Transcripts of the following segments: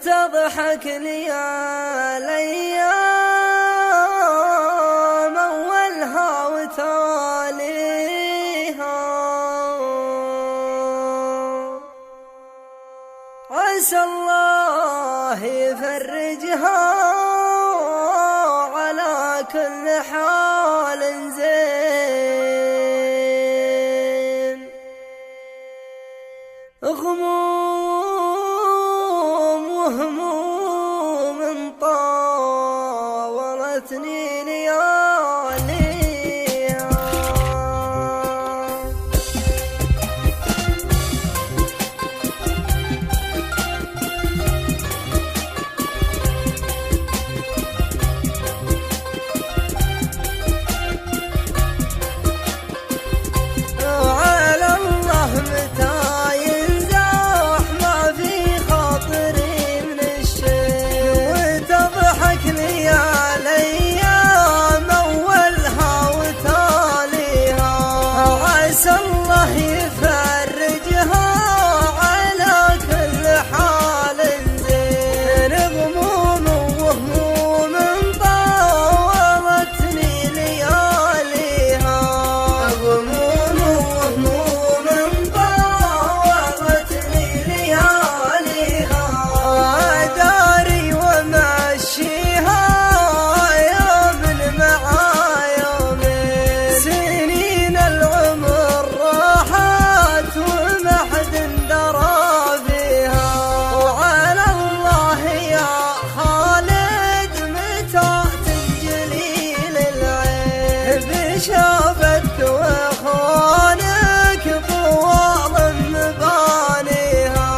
وتضحك الأيام أولها وتاليها، عسى الله يفرجها على كل حال زين. غموم وهموم طاولتني لياليها، وعلى الله متى ينزاح ما في خاطري من الشي، وتضحك لي الأيام أولها وتاليها، عسى الله يفرجها على كل حال زين. غموم وهموم طاولتني لياليها، غموم وهموم طاولتني لياليها، أداري ومشيها يوم مع يوم، سنين العمر راحت وما حد درى فيها، وعلى الله يا خالد متى تنجلي للعين، بشافتك واخوانك طوال مبانيها،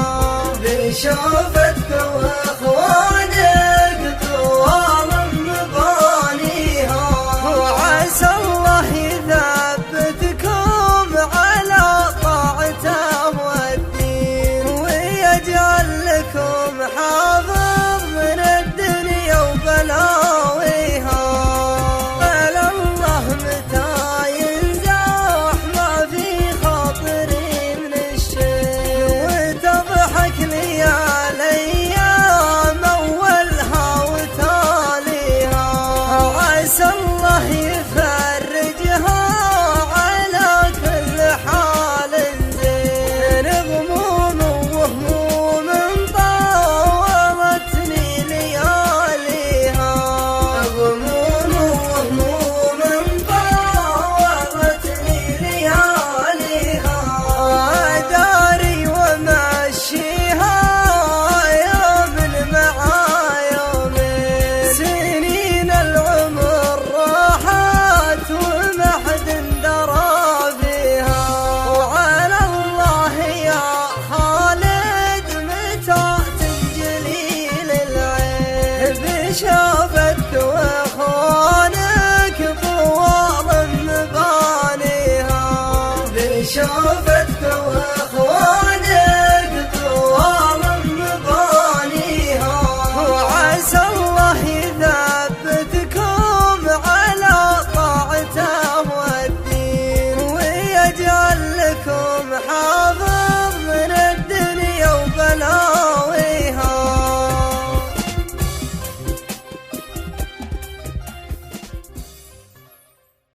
بشافتك واخوانك طوال مبانيها، وعسى الله يثبتكم على طاعته والدين، ويجعل لكم حافظ من الدنيا وبلاويها. على الله متى ينزاح ما في خاطري من الشي، وتضحك لي الأيام أولها وتاليها، عسى الله يفرجها على كل حال زين. غموم وهموم طاولتني لياليها، غموم وهموم طاولتني لياليها، أداري ومشيها يوم مع يوم، سنين العمر راحت وما حد درى فيها، وعلى الله يا خالد متى تنجلي للعين، بشافتك واخوانك طوال مبانيها، بشافتك واخوانك طوال مبانيها، وعسى الله يثبتكم على طاعته والدين، ويجعل لكم حافظ